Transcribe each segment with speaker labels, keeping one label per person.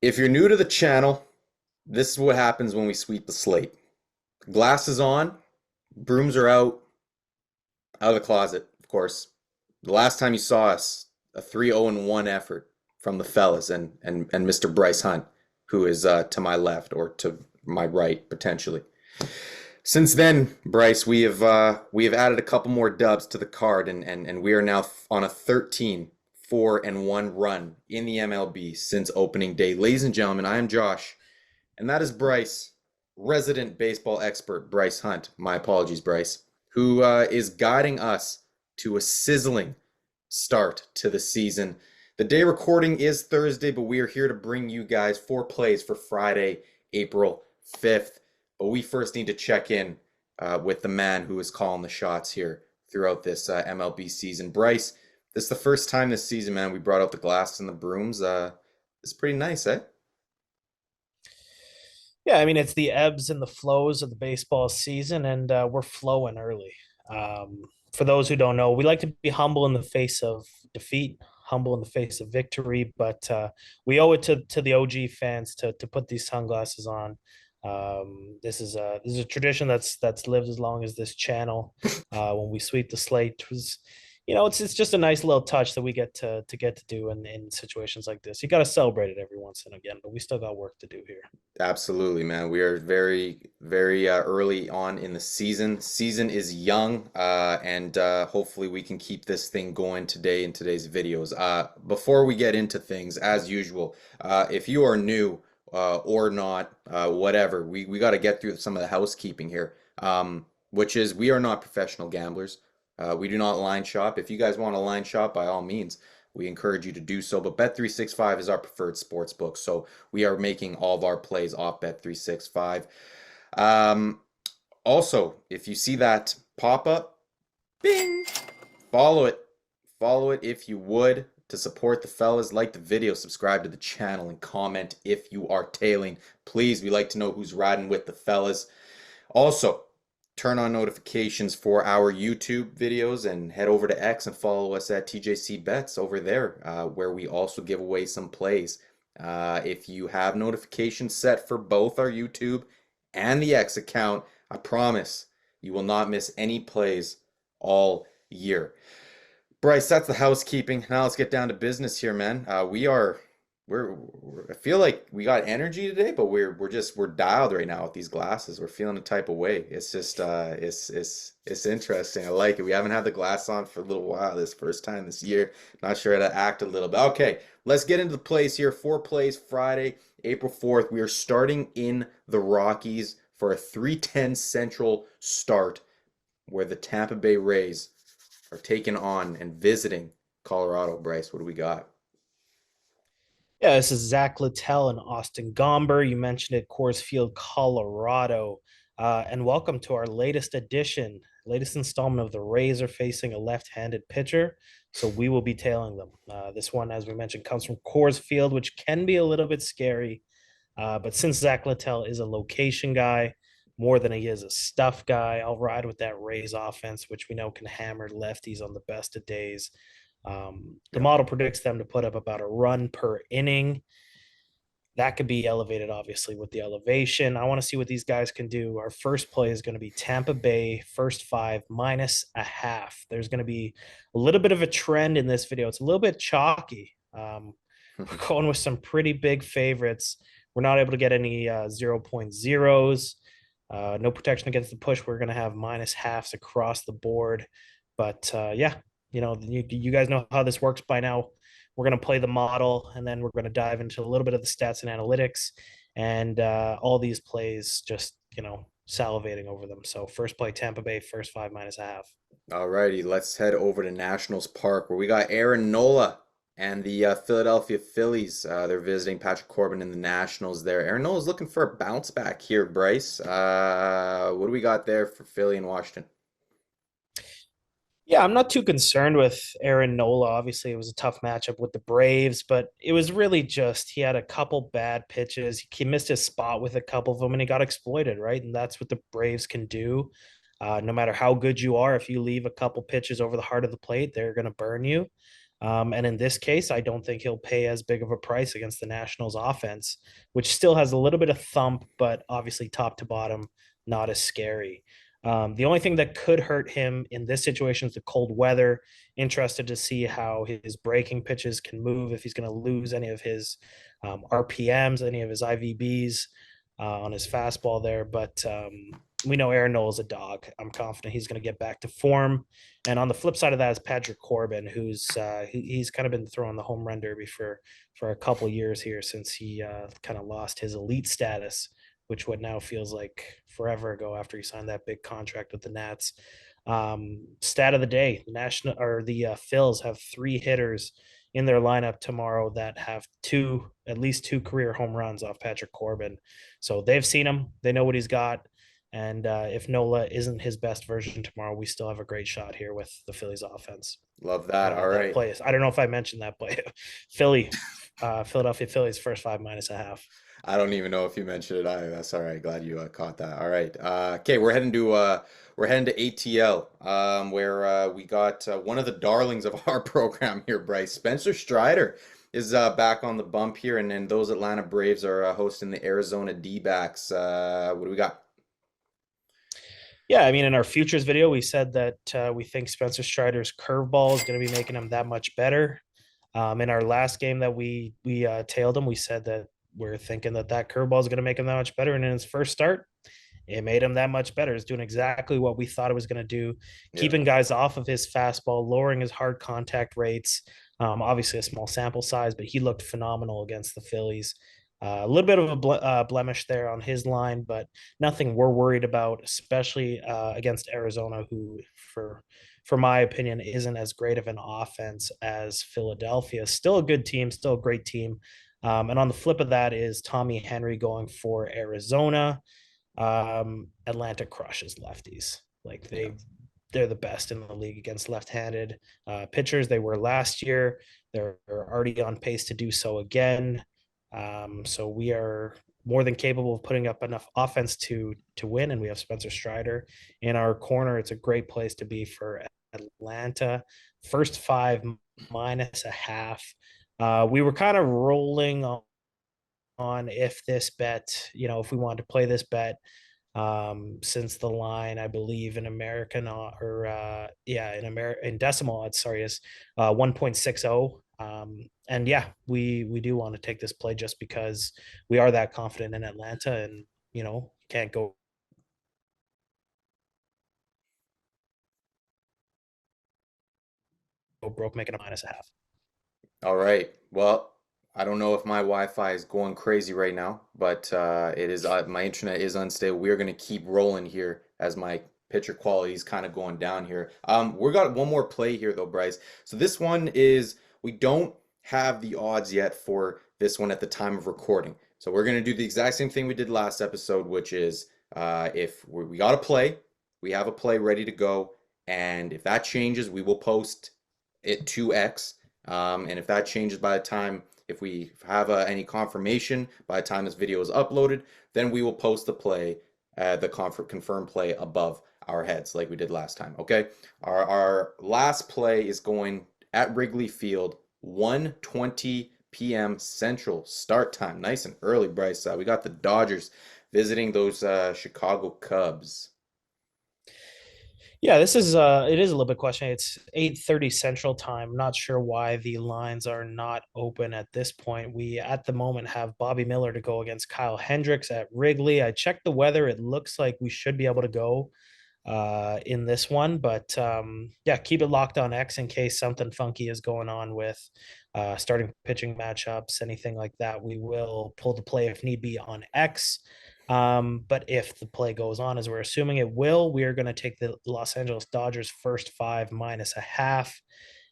Speaker 1: If you're new to the channel, this is what happens when we sweep the slate. Glasses on, brooms are out of the closet, of course. The last time you saw us, a 3-0-1 effort from the fellas and Mr. Bryce Hunt, who is to my left or to my right potentially. Since then, Bryce, we have added a couple more dubs to the card, and we are now on a 13-4-1 run in the MLB since opening day. Ladies and gentlemen, I am Josh, and that is Bryce, resident baseball expert Bryce Hunt. My apologies, Bryce, who is guiding us to a sizzling start to the season. The day recording is Thursday, but we are here to bring you guys 4 plays for Friday, April 5th. But we first need to check in with the man who is calling the shots here throughout this MLB season. Bryce, this is the first time this season, man, we brought out the glass and the brooms. It's pretty nice, eh?
Speaker 2: Yeah, I mean, it's the ebbs and the flows of the baseball season, and we're flowing early. For those who don't know, we like to be humble in the face of defeat, humble in the face of victory, but we owe it to the OG fans to put these sunglasses on. This is a tradition that's lived as long as this channel. When we sweep the slate, was it's just a nice little touch that we get to do in situations like this. You got to celebrate it every once and again, but we still got work to do here.
Speaker 1: Absolutely, man. We are very early on in the season. Season is young, and hopefully we can keep this thing going today in today's videos. Before we get into things, as usual, if you are new or not, whatever, we got to get through some of the housekeeping here, which is we are not professional gamblers. We do not line shop. If you guys want to line shop, by all means, we encourage you to do so. But Bet365 is our preferred sports book, so we are making all of our plays off Bet365. Um, Also, if you see that pop up, bing, follow it. Follow it if you would to support the fellas. Like the video, subscribe to the channel, and comment if you are tailing. Please, we like to know who's riding with the fellas. Also, turn on notifications for our YouTube videos and head over to X and follow us at TJC Bets over there, where we also give away some plays. If you have notifications set for both our YouTube and the X account, I promise you will not miss any plays all year. Bryce, that's the housekeeping. Now let's get down to business here, man. I feel like we got energy today, but we're dialed right now with these glasses. We're feeling a type of way. It's just it's interesting. I like it. We haven't had the glass on for a little while. This first time this year. Not sure how to act a little bit. Okay, let's get into the plays here. 4 plays Friday, April 4th. We are starting in the Rockies for a 3:10 Central start, where the Tampa Bay Rays are taking on and visiting Colorado. Bryce, what do we got?
Speaker 2: Yeah, this is Zach Littell and Austin Gomber. You mentioned it, Coors Field, Colorado. And welcome to our latest edition, latest installment of the Rays are facing a left-handed pitcher. So we will be tailing them. This one, as we mentioned, comes from Coors Field, which can be a little bit scary. But since Zach Littell is a location guy more than he is a stuff guy, I'll ride with that Rays offense, which we know can hammer lefties on the best of days. The
Speaker 1: Yeah.
Speaker 2: model predicts them to put up about a run per inning. That could be elevated, obviously, with the elevation. I want to see what these guys can do. Our first play is going to be Tampa Bay, first five, minus a half. There's going to be a little bit of a trend in this video. It's a little bit chalky. We're going with some pretty big favorites. We're not able to get any 0.0s. No protection against the push. We're going to have minus halves across the board. But yeah, you guys know how this works by now. We're going to play the model, and then we're going to dive into a little bit of the stats and analytics, and all these plays just salivating over them. So first play Tampa Bay, first five, minus a half.
Speaker 1: Alrighty, let's head over to Nationals Park where we got Aaron Nola and the Philadelphia Phillies. They're visiting Patrick Corbin and the Nationals there. Aaron Nola's looking for a bounce back here, Bryce. What do we got there for Philly and Washington?
Speaker 2: Yeah, I'm not too concerned with Aaron Nola. Obviously, it was a tough matchup with the Braves, but it was really just he had a couple bad pitches. He missed his spot with a couple of them, and he got exploited, right? And that's what the Braves can do. No matter how good you are, if you leave a couple pitches over the heart of the plate, they're going to burn you. And in this case, I don't think he'll pay as big of a price against the Nationals offense, which still has a little bit of thump, but obviously top to bottom, not as scary. The only thing that could hurt him in this situation is the cold weather. Interested to see how his breaking pitches can move, if he's going to lose any of his RPMs, any of his IVBs on his fastball there. But we know Aaron Nola is a dog. I'm confident he's going to get back to form. And on the flip side of that is Patrick Corbin, who's he's kind of been throwing the home run derby for a couple years here since he kind of lost his elite status, which what now feels like forever ago after he signed that big contract with the Nats. Stat of the day: the national or the Phils have 3 hitters in their lineup tomorrow that have at least two career home runs off Patrick Corbin. So they've seen him, they know what he's got. And if Nola isn't his best version tomorrow, we still have a great shot here with the Phillies offense.
Speaker 1: Love that. All
Speaker 2: That
Speaker 1: right.
Speaker 2: play is, I don't know if I mentioned that play. Philadelphia Phillies first 5 - 1/2.
Speaker 1: I don't even know if you mentioned it either. That's all right. Glad you caught that. All right. Okay, we're heading to ATL, where we got one of the darlings of our program here, Bryce. Spencer Strider is back on the bump here, and then those Atlanta Braves are hosting the Arizona D-backs. What do we got?
Speaker 2: Yeah, I mean, in our futures video, we said that we think Spencer Strider's curveball is going to be making him that much better. In our last game that we tailed him, we said that we're thinking that curveball is going to make him that much better. And in his first start, it made him that much better. It's doing exactly what we thought it was going to do,
Speaker 1: Yeah.
Speaker 2: keeping guys off of his fastball, lowering his hard contact rates. Obviously, a small sample size, but he looked phenomenal against the Phillies. A little bit of a blemish there on his line, but nothing we're worried about, especially against Arizona, who, for my opinion, isn't as great of an offense as Philadelphia. Still a good team, still a great team. And on the flip of that is Tommy Henry going for Arizona. Atlanta crushes lefties. Like
Speaker 1: Yeah.
Speaker 2: they're the best in the league against left-handed pitchers. They were last year. They're already on pace to do so again. So we are more than capable of putting up enough offense to win, and we have Spencer Strider in our corner. It's a great place to be for Atlanta. First 5 - 1/2. We were kind of rolling on if this bet, if we wanted to play this bet, since the line, I believe in American in decimal odds, sorry, is 1.60. And yeah, we do want to take this play just because we are that confident in Atlanta, and can't go broke making a -1/2.
Speaker 1: All right. Well, I don't know if my Wi-Fi is going crazy right now, but it is my internet is unstable. We are going to keep rolling here as my picture quality is kind of going down here. We got one more play here though, Bryce. So this one is we don't have the odds yet for this one at the time of recording. So we're going to do the exact same thing we did last episode, which is if we got a play, we have a play ready to go, and if that changes, we will post it to X. And if that changes by the time, if we have any confirmation by the time this video is uploaded, then we will post the play, the confirmed play above our heads like we did last time. Okay. Our last play is going at Wrigley Field, 1:20 p.m. Central start time. Nice and early, Bryce. We got the Dodgers visiting those Chicago Cubs.
Speaker 2: Yeah, this is it is a little bit questionable. It's 8:30 Central Time. Not sure why the lines are not open at this point. We at the moment have Bobby Miller to go against Kyle Hendricks at Wrigley. I checked the weather. It looks like we should be able to go in this one, but yeah, keep it locked on X in case something funky is going on with starting pitching matchups, anything like that. We will pull the play if need be on X. But if the play goes on, as we're assuming it will, we are going to take the Los Angeles Dodgers first 5 - 1/2.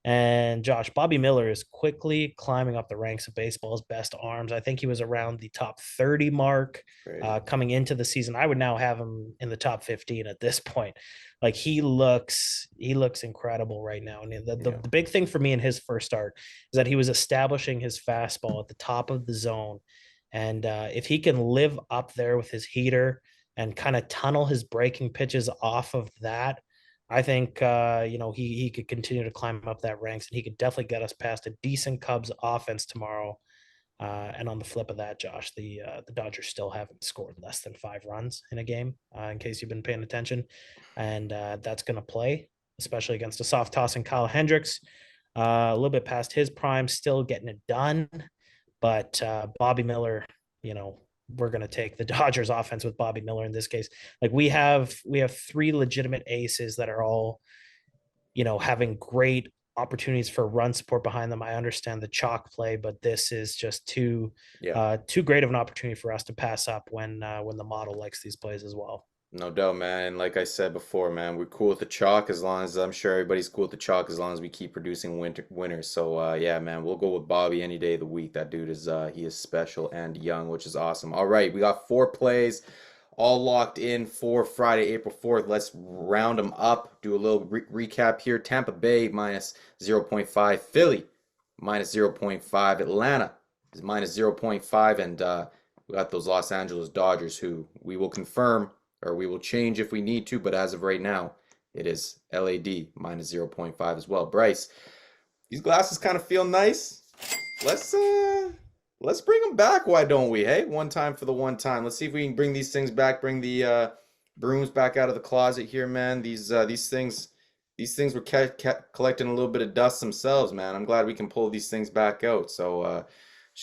Speaker 2: And Josh, Bobby Miller is quickly climbing up the ranks of baseball's best arms. I think he was around the top 30 mark
Speaker 1: Crazy.
Speaker 2: coming into the season. I would now have him in the top 15 at this point. Like he looks incredible right now. And
Speaker 1: Yeah.
Speaker 2: the big thing for me in his first start is that he was establishing his fastball at the top of the zone. And if he can live up there with his heater and kind of tunnel his breaking pitches off of that, I think he could continue to climb up that ranks, and he could definitely get us past a decent Cubs offense tomorrow. And on the flip of that, Josh, the Dodgers still haven't scored less than 5 runs in a game. In case you've been paying attention, and that's going to play, especially against a soft tossing Kyle Hendricks. A little bit past his prime, still getting it done, but Bobby Miller, you know, we're going to take the Dodgers offense with Bobby Miller in this case. Like we have 3 legitimate aces that are all, having great opportunities for run support behind them. I understand the chalk play, but this is just
Speaker 1: Yeah.
Speaker 2: too great of an opportunity for us to pass up when the model likes these plays as well.
Speaker 1: No doubt, man. And like I said before, man, we're cool with the chalk as long as I'm sure everybody's cool with the chalk as long as we keep producing winners. So yeah, man, we'll go with Bobby any day of the week. That dude is he is special and young, which is awesome. All right, we got 4 plays all locked in for Friday, April 4th. Let's round them up. Do a little recap here. Tampa Bay minus 0.5, Philly minus 0.5, Atlanta is minus 0.5, and we got those Los Angeles Dodgers who we will confirm or we will change if we need to, but as of right now, it is LAD minus 0.5 as well. Bryce, these glasses kind of feel nice. Let's let's bring them back, why don't we? Hey, one time for the one time. Let's see if we can bring these things back, bring the brooms back out of the closet here, man. These things were collecting a little bit of dust themselves, man. I'm glad we can pull these things back out. So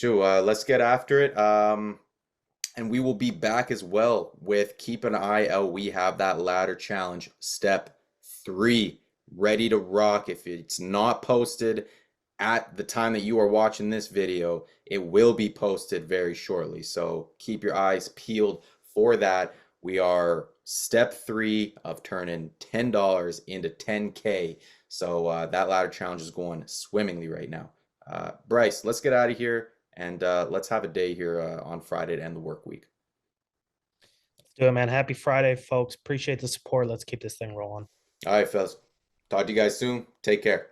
Speaker 1: let's get after it. And we will be back as well with keep an eye out. We have that ladder challenge, step 3, ready to rock. If it's not posted at the time that you are watching this video, it will be posted very shortly. So keep your eyes peeled for that. We are step 3 of turning $10 into 10K. So that ladder challenge is going swimmingly right now. Bryce, let's get out of here. And let's have a day here on Friday to end the work week.
Speaker 2: Let's do it, man. Happy Friday, folks. Appreciate the support. Let's keep this thing rolling.
Speaker 1: All right, fellas. Talk to you guys soon. Take care.